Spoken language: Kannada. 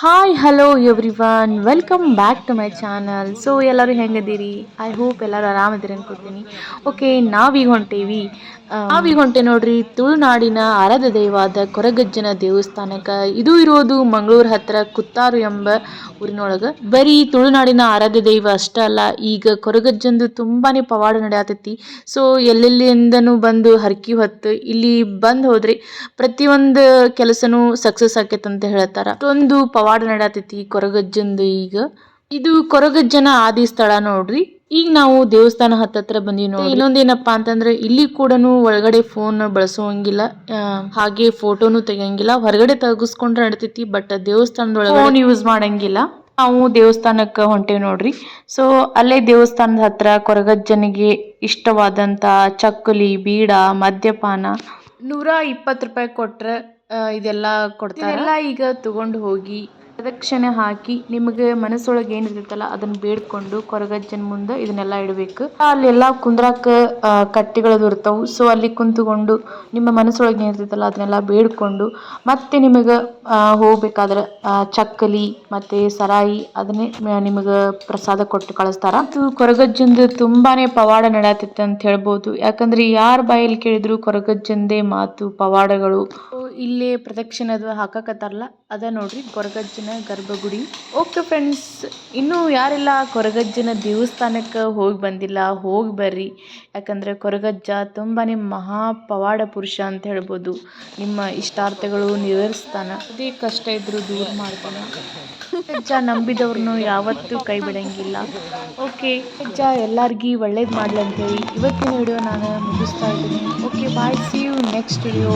Hi hello everyone welcome back to my channel. So ಎಲ್ಲರೂ ಹೆಂಗದೀರಿ? ಐ ಹೋಪ್ ಎಲ್ಲರೂ ಆರಾಮದಿರಿ ಅನ್ಕೋತೀನಿ. ಓಕೆ, ನಾವೀಗ ಹೊಂಟೆ ನೋಡ್ರಿ ತುಳುನಾಡಿನ ಆರಾಧ್ಯ ದೈವಾದ ಕೊರಗಜ್ಜನ ದೇವಸ್ಥಾನಕ್ಕೆ. ಇದು ಇರೋದು ಮಂಗಳೂರು ಹತ್ರ ಕುತ್ತಾರು ಎಂಬ ಊರಿನೊಳಗೆ. ಬರೀ ತುಳುನಾಡಿನ ಆರಾಧ್ಯ ದೈವ ಅಷ್ಟೇ ಅಲ್ಲ, ಈಗ ಕೊರಗಜ್ಜಂದು ತುಂಬಾನೇ ಪವಾಡ ನಡೆಯತೈತಿ. ಸೊ ಎಲ್ಲೆಲ್ಲಿಂದನೂ ಬಂದು ಹರಕಿ ಹೊತ್ತು ಇಲ್ಲಿ ಬಂದು ಹೋದ್ರಿ ಪ್ರತಿಯೊಂದು ಕೆಲಸನೂ ಸಕ್ಸಸ್ ಆಕೈತೆ ಅಂತ ಹೇಳ್ತಾರ. ಅಷ್ಟೊಂದು ಪವಾಡ ನಡೆಯತೈತಿ ಕೊರಗಜ್ಜಂದು. ಈಗ ಇದು ಕೊರಗಜ್ಜನ ಆದಿ ಸ್ಥಳ ನೋಡ್ರಿ. ಈಗ ನಾವು ದೇವಸ್ಥಾನ ಹತ್ತತ್ರ ಬಂದೀವಿ ನೋಡಿ. ಇನ್ನೊಂದೇನಪ್ಪಾ ಅಂತಂದ್ರೆ ಇಲ್ಲಿ ಕೂಡ ಒಳಗಡೆ ಫೋನ್ ಬಳಸುವಂಗಿಲ್ಲ, ಹಾಗೆ ಫೋಟೋನು ತೆಗಿಯಂಗಿಲ್ಲ. ಹೊರಗಡೆ ತೆಗಿಸ್ಕೊಂಡ್ರೆ ನಡಿತೈತಿ, ಬಟ್ ದೇವಸ್ಥಾನದೊಳಗಡೆ ಫೋನ್ ಯೂಸ್ ಮಾಡಂಗಿಲ್ಲ. ನಾವು ದೇವಸ್ಥಾನಕ್ಕೆ ಹೊಂಟೇವಿ ನೋಡ್ರಿ. ಸೊ ಅಲ್ಲೇ ದೇವಸ್ಥಾನದ ಹತ್ರ ಕೊರಗಜ್ಜನಿಗೆ ಇಷ್ಟವಾದಂತ ಚಕ್ಕಲಿ, ಬೀಡ, ಮದ್ಯಪಾನ 120 ರೂಪಾಯಿ ಕೊಟ್ರೆ ಇದೆಲ್ಲ ಕೊಡ್ತಾರೆ. ಇದೆಲ್ಲ ಈಗ ತಗೊಂಡು ಹೋಗಿ ಪ್ರದಕ್ಷಿಣೆ ಹಾಕಿ ನಿಮಗೆ ಮನಸ್ಸೊಳಗೆ ಏನಿರ್ತೈತಲ್ಲ ಅದನ್ನ ಬೇಡ್ಕೊಂಡು ಕೊರಗಜ್ಜನ ಮುಂದೆ ಇದನ್ನೆಲ್ಲ ಇಡಬೇಕು. ಅಲ್ಲೆಲ್ಲ ಕುಂದ್ರಾಕ ಕಟ್ಟಿಗಳದು ಇರ್ತಾವು. ಸೊ ಅಲ್ಲಿ ಕುಂತ್ಕೊಂಡು ನಿಮ್ಮ ಮನಸ್ಸೊಳಗೆ ಏನಿರ್ತೈತಲ್ಲ ಅದನ್ನೆಲ್ಲ ಬೇಡ್ಕೊಂಡು ಮತ್ತೆ ನಿಮಗೆ ಹೋಗ್ಬೇಕಾದ್ರೆ ಚಕ್ಕಲಿ ಮತ್ತೆ ಸರಾಯಿ ಅದನ್ನೇ ನಿಮಗೆ ಪ್ರಸಾದ ಕೊಟ್ಟು ಕಳಿಸ್ತಾರ. ಇದು ಕೊರಗಜ್ಜಂದು ತುಂಬಾನೇ ಪವಾಡ ನಡೆಯತೈತೆ ಅಂತ ಹೇಳ್ಬೋದು. ಯಾಕಂದ್ರೆ ಯಾರ ಬಾಯಲ್ಲಿ ಕೇಳಿದ್ರು ಕೊರಗಜ್ಜಂದೇ ಮಾತು ಪವಾಡಗಳು. ಇಲ್ಲೇ ಪ್ರದಕ್ಷಿಣದ ಹಾಕಕತ್ತಾರಲ್ಲ ಅದ ನೋಡ್ರಿ ಕೊರಗಜ್ಜನ ಗರ್ಭಗುಡಿ. ಓಕೆ ಫ್ರೆಂಡ್ಸ್, ಇನ್ನೂ ಯಾರೆಲ್ಲ ಕೊರಗಜ್ಜನ ದೇವಸ್ಥಾನಕ್ಕೆ ಹೋಗಿ ಬಂದಿಲ್ಲ ಹೋಗಿ ಬರ್ರಿ. ಯಾಕಂದ್ರೆ ಕೊರಗಜ್ಜ ತುಂಬಾನೇ ಮಹಾ ಪವಾಡ ಪುರುಷ ಅಂತ ಹೇಳ್ಬೋದು. ನಿಮ್ಮ ಇಷ್ಟಾರ್ಥಗಳು ನೆರವೇರಿಸ್ತಾನ, ಅದೇ ಕಷ್ಟ ಇದ್ರು ದೂರ ಮಾಡ್ತಾನ. ಅಜ್ಜ ನಂಬಿದವ್ರನ್ನು ಯಾವತ್ತೂ ಕೈ ಬಿಡಂಗಿಲ್ಲ. ಓಕೆ, ಅಜ್ಜ ಎಲ್ಲಾರ್ಗಿ ಒಳ್ಳೇದು ಮಾಡ್ಲಂತೇಳಿ ಇವತ್ತಿನ ವಿಡಿಯೋ ನಾನು ಮುಗಿಸ್ತಾ ಇದ್ದೀನಿ. Okay bye, see you next video.